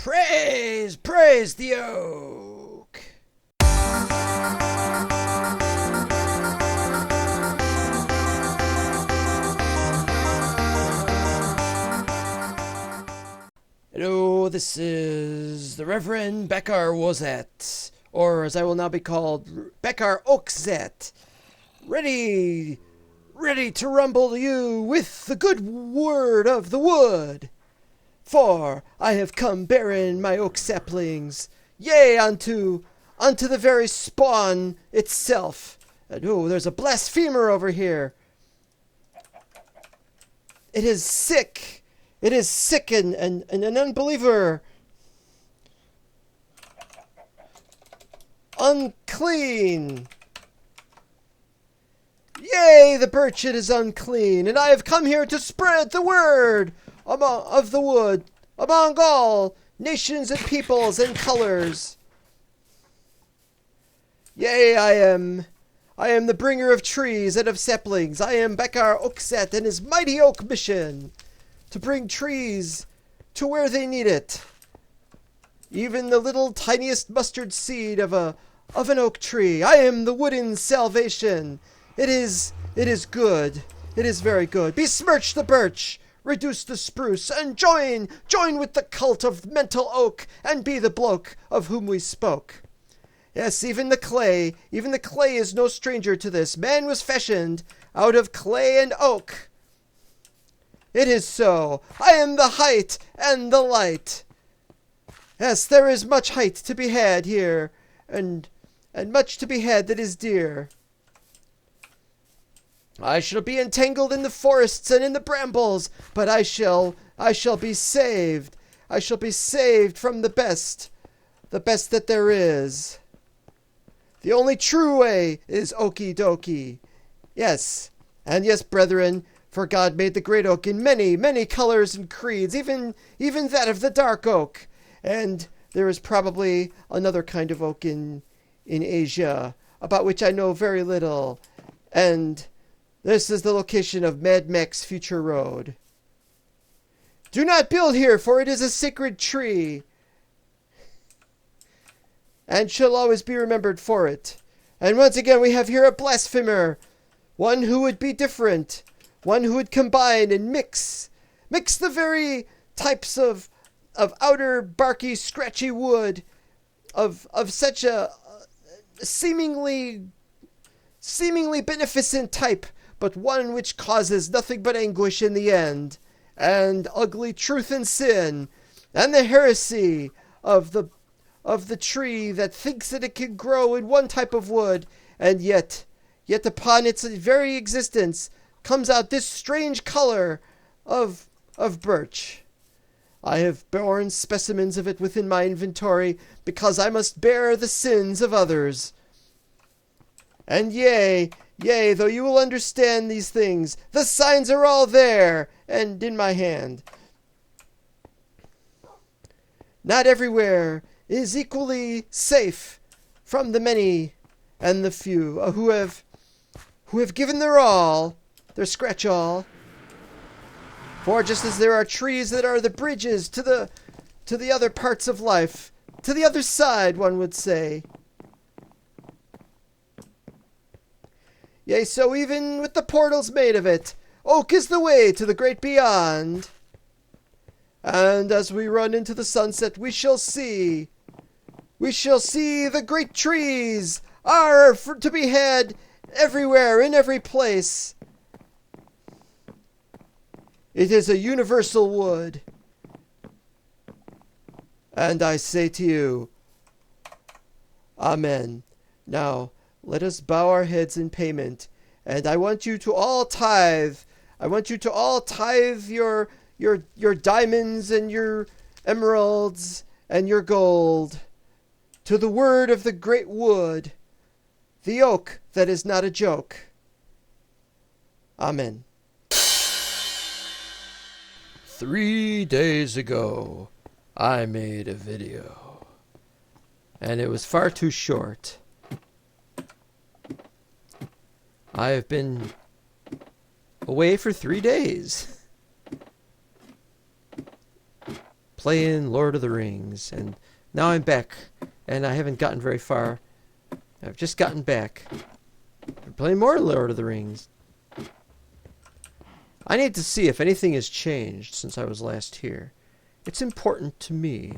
Praise, praise the oak. Hello, this is the Reverend Beckar Wozat, or as I will now be called, Beckar Oakzat, ready to rumble you with the good word of the wood. For I have come bearing my oak saplings, yea, unto the very spawn itself. And oh, there's a blasphemer over here. It is sick. It is sick and an unbeliever. Unclean. Yea, the birch it is unclean, and I have come here to spread the word of the wood among all nations and peoples and colors. Yea, I am the bringer of trees and of saplings. I am Beckar Oakzat and his mighty oak mission to bring trees to where they need it. Even the little tiniest mustard seed of an oak tree. I am the wooden salvation. It is good. It is very good. Besmirch the birch, reduce the spruce, and join with the cult of mental oak, and be the bloke of whom we spoke. Yes, even the clay is no stranger to this. Man was fashioned out of clay and oak. It is so. I am the height and the light. Yes, there is much height to be had here, and much to be had that is dear. I shall be entangled in the forests and in the brambles, but I shall be saved. I shall be saved from the best that there is. The only true way is okie dokie. Yes, and yes, brethren, for God made the great oak in many, many colors and creeds, even that of the dark oak. And there is probably another kind of oak in Asia, about which I know very little. And this is the location of Mad Max Future Road. Do not build here, for it is a sacred tree, and shall always be remembered for it. And once again we have here a blasphemer, one who would be different, one who would combine and mix the very types of outer barky, scratchy wood of such a seemingly beneficent type, but one which causes nothing but anguish in the end, and ugly truth and sin, and the heresy of the tree that thinks that it can grow in one type of wood, and yet upon its very existence comes out this strange color of birch. I have borne specimens of it within my inventory, because I must bear the sins of others. And yea, though you will understand these things, the signs are all there, and in my hand. Not everywhere is equally safe from the many and the few who have given their all, their scratch all. For just as there are trees that are the bridges to the other parts of life, to the other side, one would say. Yea, so even with the portals made of it, oak is the way to the great beyond. And as we run into the sunset, we shall see the great trees are to be had everywhere, in every place. It is a universal wood. And I say to you, Amen. Now, let us bow our heads in payment, and I want you to all tithe. I want you to all tithe your diamonds and your emeralds and your gold to the word of the great wood, the oak that is not a joke. Amen. 3 days ago, I made a video, and it was far too short. I have been away for 3 days. playing Lord of the Rings. And now I'm back, and I haven't gotten very far. I've just gotten back. I'm playing more Lord of the Rings. I need to see if anything has changed since I was last here. It's important to me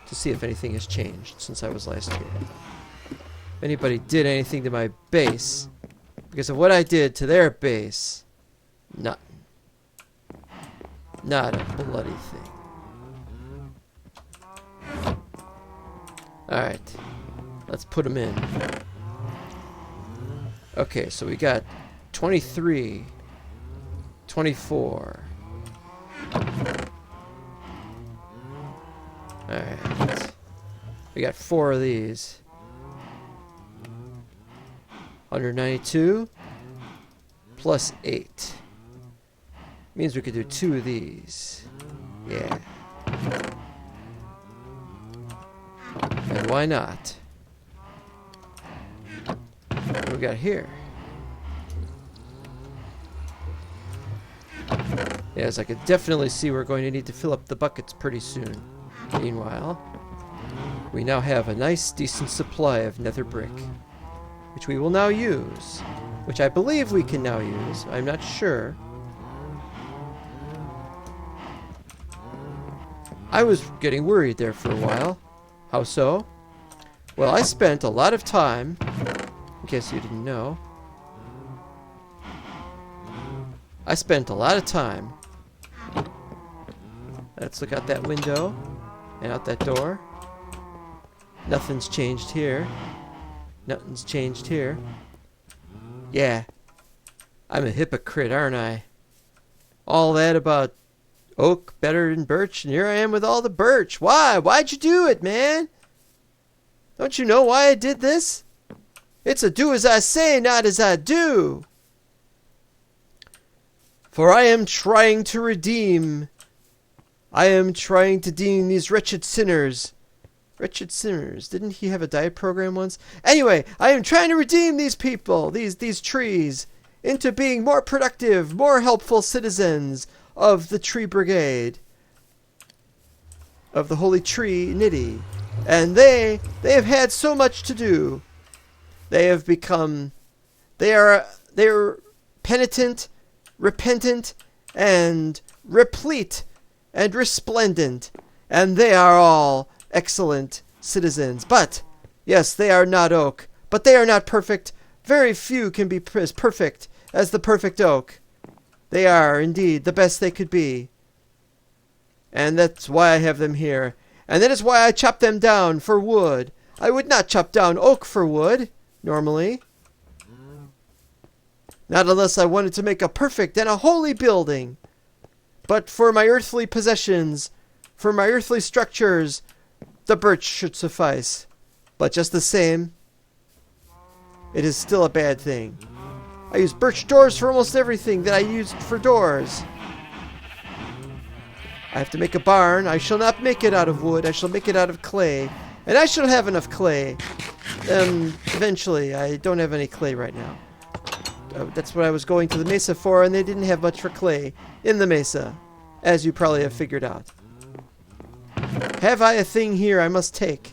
to see if anything has changed since I was last here. If anybody did anything to my base, because of what I did to their base, nothing. Not a bloody thing. Alright. Let's put them in. Okay, so we got 23, 24. Alright. We got 4 of these. 192 plus 8. Means we could do 2 of these. Yeah. And why not? What do we got here? Yes, I could definitely see we're going to need to fill up the buckets pretty soon. Meanwhile, we now have a nice, decent supply of nether brick, which we will now use. Which I believe we can now use. I'm not sure. I was getting worried there for a while. How so? Well, I spent a lot of time, in case you didn't know, I spent a lot of time. Let's look out that window and out that door. Nothing's changed here. Nothing's changed here. Yeah. I'm a hypocrite, aren't I? All that about oak better than birch, and here I am with all the birch. Why? Why'd you do it, man? Don't you know why I did this? It's a do as I say, not as I do. For I am trying to redeem. I am trying to redeem these wretched sinners. Wretched sinners. Didn't he have a diet program once? Anyway, I am trying to redeem these people, these trees, into being more productive, more helpful citizens of the Tree Brigade, of the Holy Tree Nitty. And they have had so much to do. They have become, they're penitent, repentant, and replete, and resplendent, and they are all excellent citizens. But, yes, they are not oak, but they are not perfect. Very few can be as perfect as the perfect oak. They are, indeed, the best they could be. And that's why I have them here. And that is why I chop them down for wood. I would not chop down oak for wood, normally. Not unless I wanted to make a perfect and a holy building. But for my earthly possessions, for my earthly structures, the birch should suffice. But just the same, it is still a bad thing. I use birch doors for almost everything that I used for doors. I have to make a barn. I shall not make it out of wood. I shall make it out of clay. And I shall have enough clay. Eventually. I don't have any clay right now. That's what I was going to the mesa for, and they didn't have much for clay in the mesa, as you probably have figured out. Have I a thing here I must take?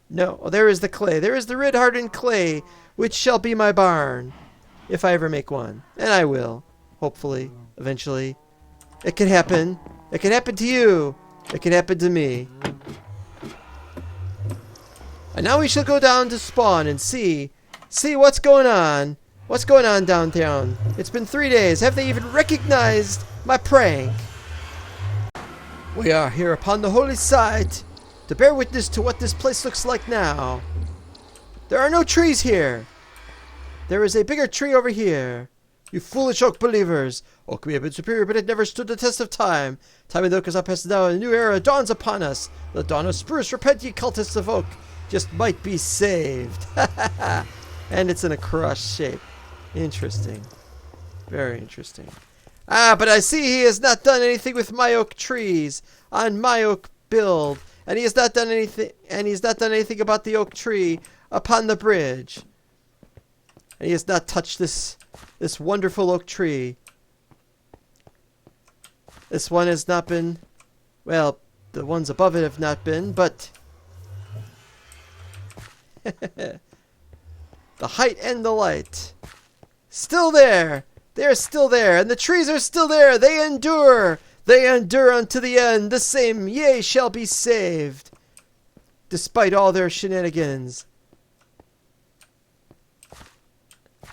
No. Oh, there is the clay. There is the red-hardened clay, which shall be my barn. If I ever make one. And I will. Hopefully. Eventually. It can happen. It can happen to you. It can happen to me. And now we shall go down to spawn and see what's going on. What's going on downtown? It's been 3 days. Have they even recognized my prank? We are here upon the holy site to bear witness to what this place looks like now. There are no trees here. There is a bigger tree over here. You foolish oak believers. Oak may have been superior, but it never stood the test of time. Time and oak is up past now, and a new era dawns upon us. The dawn of spruce, repent ye cultists of oak. Just might be saved. And it's in a cross shape. Interesting. Very interesting. Ah, but I see he has not done anything with my oak trees on my oak build. And he has not done anything about the oak tree upon the bridge. And he has not touched this wonderful oak tree. This one has not been, well, the ones above it have not been, but the height and the light. Still there. They're still there. And the trees are still there. They endure. They endure unto the end. The same, yea, shall be saved. Despite all their shenanigans.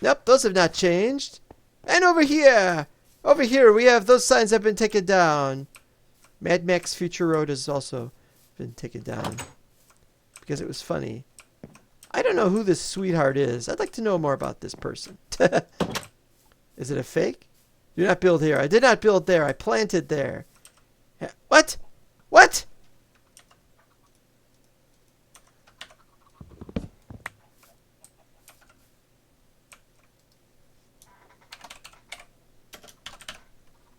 Nope, those have not changed. And over here. Over here we have those signs have been taken down. Mad Max Future Road has also been taken down. Because it was funny. I don't know who this sweetheart is. I'd like to know more about this person. Is it a fake? Do not build here. I did not build there. I planted there. What? What?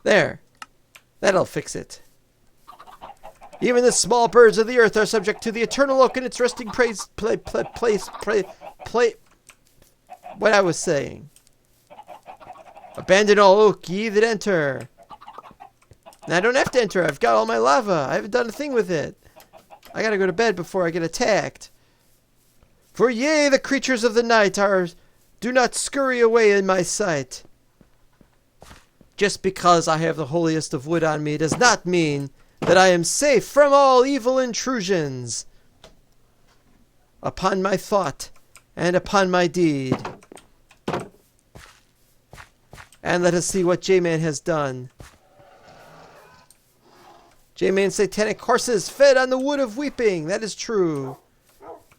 There. That'll fix it. Even the small birds of the earth are subject to the eternal oak in its resting place. What I was saying. Abandon all oak, ye that enter. Now I don't have to enter. I've got all my lava. I haven't done a thing with it. I gotta go to bed before I get attacked. For yea, the creatures of the night do not scurry away in my sight. Just because I have the holiest of wood on me does not mean that I am safe from all evil intrusions upon my thought and upon my deed. And let us see what J-Man has done. J-Man's satanic horses fed on the wood of weeping. That is true.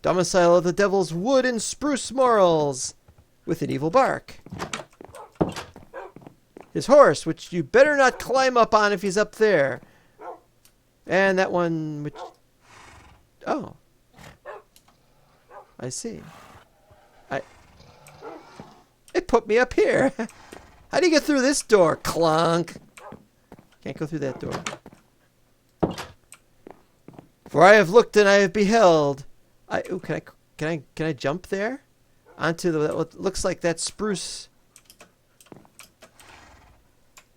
Domicile of the devil's wood and spruce morals with an evil bark. His horse, which you better not climb up on if he's up there. And that one, which... Oh. I see. It put me up here. How do you get through this door? Clunk. Can't go through that door. For I have looked and I have beheld. Ooh, can I jump there? Onto what looks like that spruce.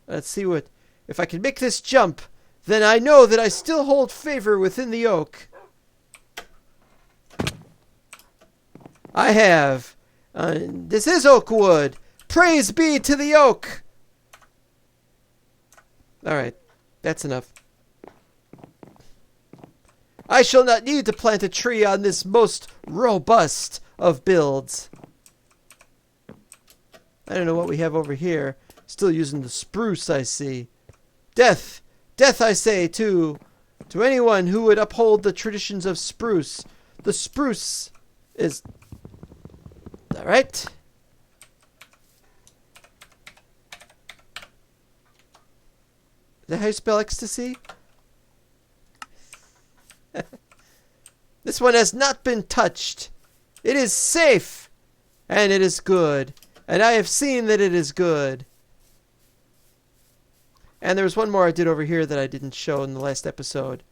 Let's see what... If I can make this jump, then I know that I still hold favor within the oak. I have. This is oak wood. Praise be to the oak. Alright. That's enough. I shall not need to plant a tree on this most robust of builds. I don't know what we have over here. Still using the spruce, I see. Death! Death, I say, to anyone who would uphold the traditions of spruce. The spruce is... Alright. Is that how you spell ecstasy? This one has not been touched. It is safe. And it is good. And I have seen that it is good. And there was one more I did over here that I didn't show in the last episode.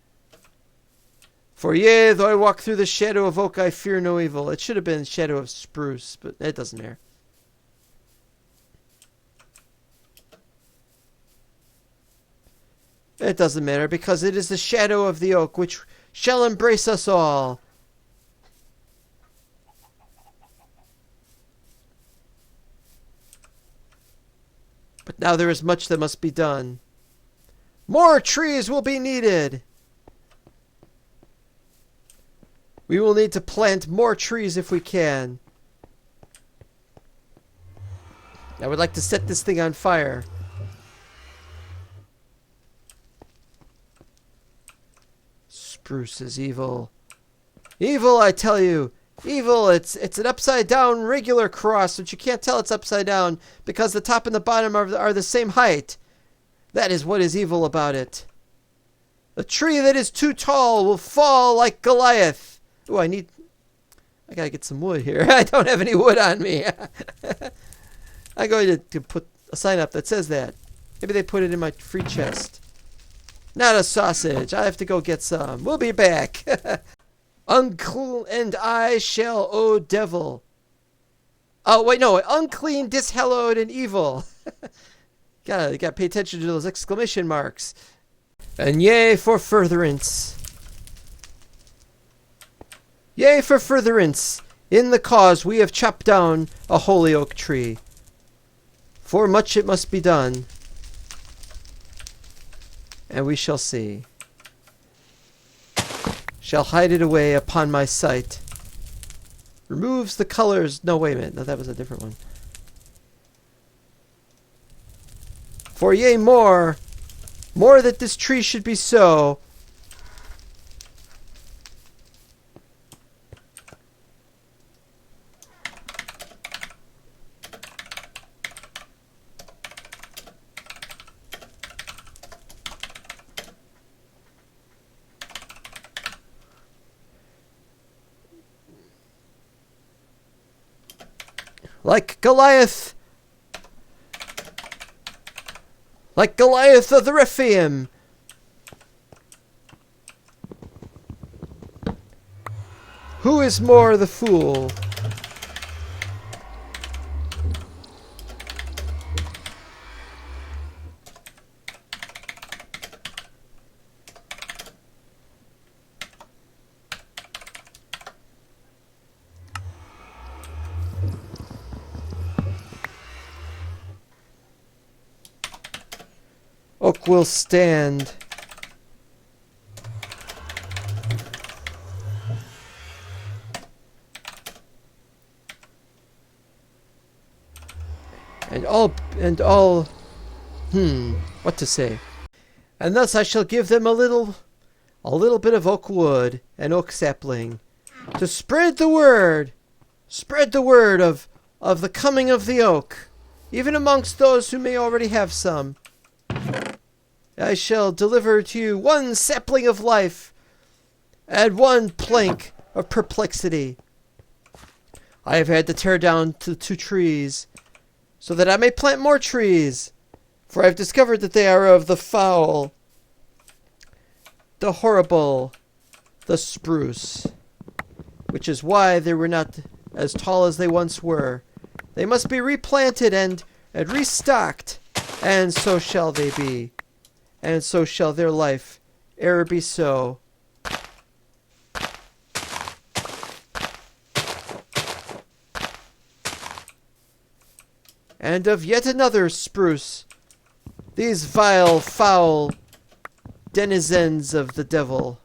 For yea, though I walk through the shadow of oak, I fear no evil. It should have been shadow of spruce, but it doesn't matter. It doesn't matter, because it is the shadow of the oak which shall embrace us all. But now there is much that must be done. More trees will be needed. We will need to plant more trees if we can. I would like to set this thing on fire. Spruce is evil. Evil, I tell you. Evil, it's an upside down regular cross, which you can't tell it's upside down because the top and the bottom are the same height. That is what is evil about it. A tree that is too tall will fall like Goliath. Oh, I gotta get some wood here. I don't have any wood on me. I'm going to put a sign up that says that. Maybe they put it in my free chest. Not a sausage. I have to go get some. We'll be back. Unclean and I shall, O devil. Oh, wait, no. Unclean, dishallowed, and evil. Gotta pay attention to those exclamation marks. And yea for furtherance. Yea for furtherance. In the cause we have chopped down a holy oak tree. For much it must be done. And we shall see. Shall hide it away upon my sight. Removes the colors. No, wait a minute. No, that was a different one. For yea, more that this tree should be so. Like Goliath of the Rephaim. Who is more the fool? Oak will stand. And all, what to say? And thus I shall give them a little bit of oak wood and oak sapling to spread the word of the coming of the oak, even amongst those who may already have some. I shall deliver to you one sapling of life and one plank of perplexity. I have had to tear down 2 trees so that I may plant more trees, for I have discovered that they are of the foul, the horrible, the spruce, which is why they were not as tall as they once were. They must be replanted and restocked, and so shall they be, and so shall their life e'er be so. And of yet another spruce, these vile, foul denizens of the devil,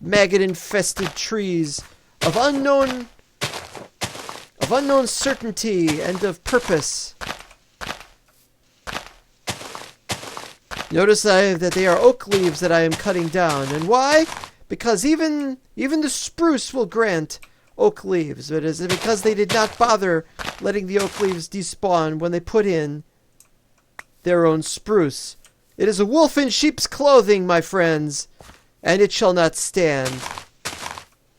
maggot-infested trees of unknown certainty and of purpose. Notice that they are oak leaves that I am cutting down. And why? Because even the spruce will grant oak leaves. It is because they did not bother letting the oak leaves despawn when they put in their own spruce. It is a wolf in sheep's clothing, my friends, and it shall not stand.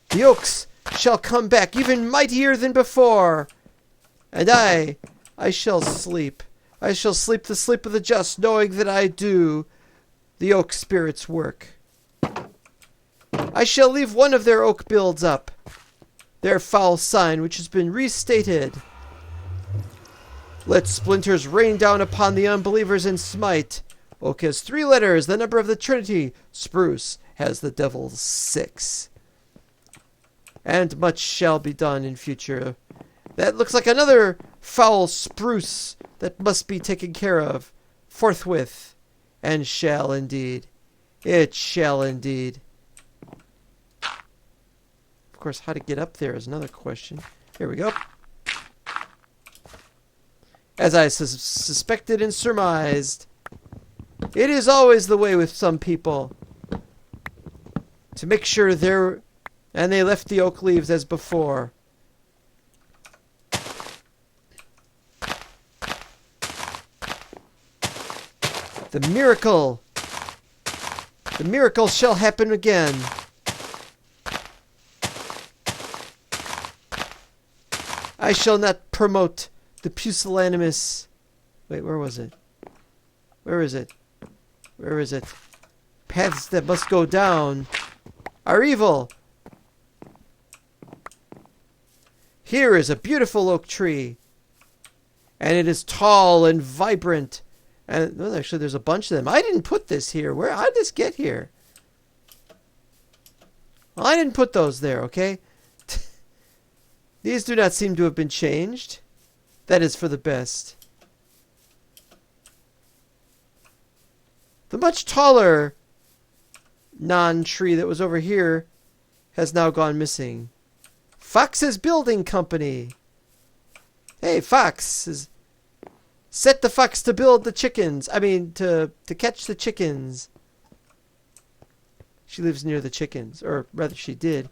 The oaks shall come back even mightier than before, and I shall sleep. I shall sleep the sleep of the just, knowing that I do the oak spirit's work. I shall leave one of their oak builds up, their foul sign which has been restated. Let splinters rain down upon the unbelievers and smite. Oak has 3 letters, the number of the Trinity. Spruce has the devil's 6. And much shall be done in future. That looks like another foul spruce that must be taken care of forthwith, and shall indeed. It shall indeed. Of course, how to get up there is another question. Here we go. As I suspected and surmised, it is always the way with some people to make sure they're... And they left the oak leaves as before. The miracle shall happen again. I shall not promote the pusillanimous... Wait, where was it? Where is it? Where is it? Paths that must go down are evil. Here is a beautiful oak tree, and it is tall and vibrant And well, actually, there's a bunch of them. I didn't put this here. How did this get here? Well, I didn't put those there, okay? These do not seem to have been changed. That is for the best. The much taller non-tree that was over here has now gone missing. Fox's Building Company. Hey, Fox. Set the fox to build the chickens. I mean, to catch the chickens. She lives near the chickens. Or rather, she did.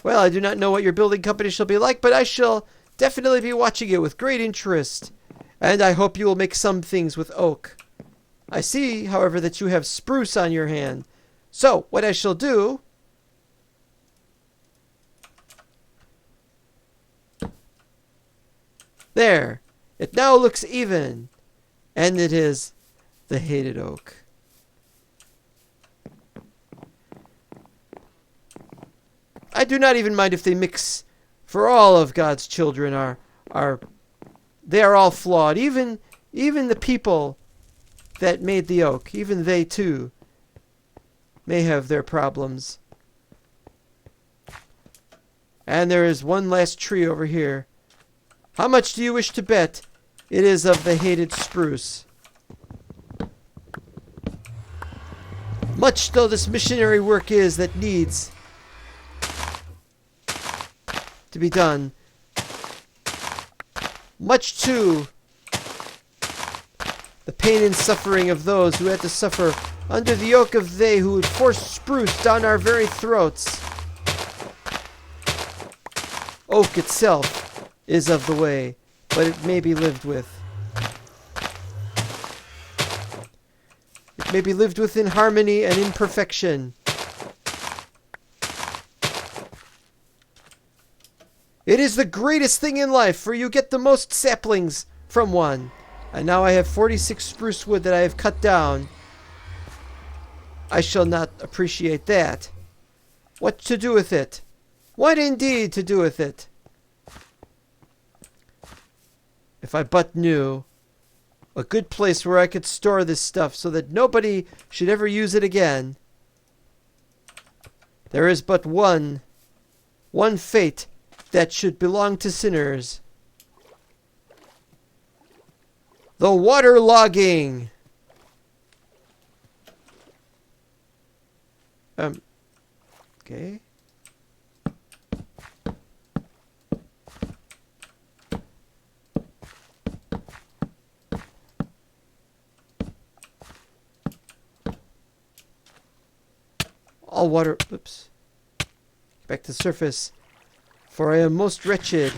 Well, I do not know what your building company shall be like, but I shall definitely be watching it with great interest. And I hope you will make some things with oak. I see, however, that you have spruce on your hand. So, what I shall do... There. It now looks even. And it is the hated oak. I do not even mind if they mix, for all of God's children they are all flawed. Even the people that made the oak, even they too may have their problems. And there is one last tree over here. How much do you wish to bet it is of the hated spruce? Much though this missionary work is that needs to be done, much too the pain and suffering of those who had to suffer under the yoke of they who would force spruce down our very throats. Oak itself is of the way, but it may be lived with. It may be lived with in harmony and in perfection. It is the greatest thing in life, for you get the most saplings from one. And now I have 46 spruce wood that I have cut down. I shall not appreciate that. What to do with it? What indeed to do with it? If I but knew a good place where I could store this stuff so that nobody should ever use it again. There is but one fate that should belong to sinners. The water logging. Okay. All water, oops. Back to the surface. For I am most wretched.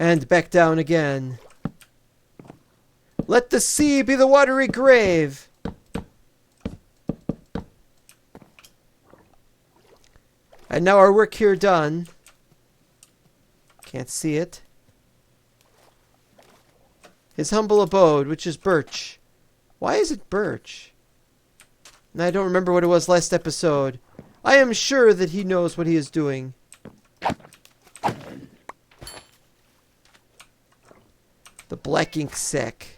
And back down again. Let the sea be the watery grave. And now our work here done. Can't see it. His humble abode, which is birch. Why is it birch? And I don't remember what it was last episode. I am sure that he knows what he is doing. The black ink sack.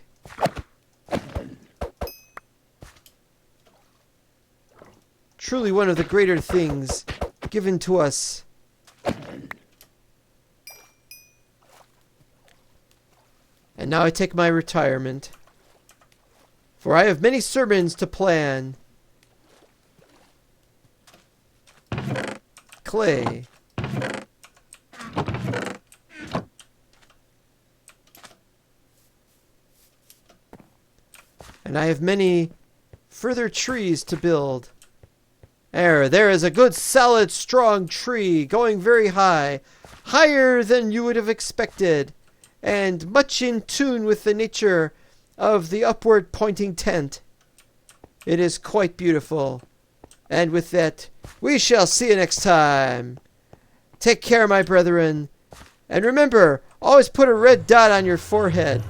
Truly one of the greater things given to us. And now I take my retirement, for I have many sermons to plan. Clay. And I have many further trees to build. There is a good, solid, strong tree going very high, higher than you would have expected, and much in tune with the nature of the upward pointing tent. It is quite beautiful. And with that, we shall see you next time. Take care, my brethren. And remember, always put a red dot on your forehead.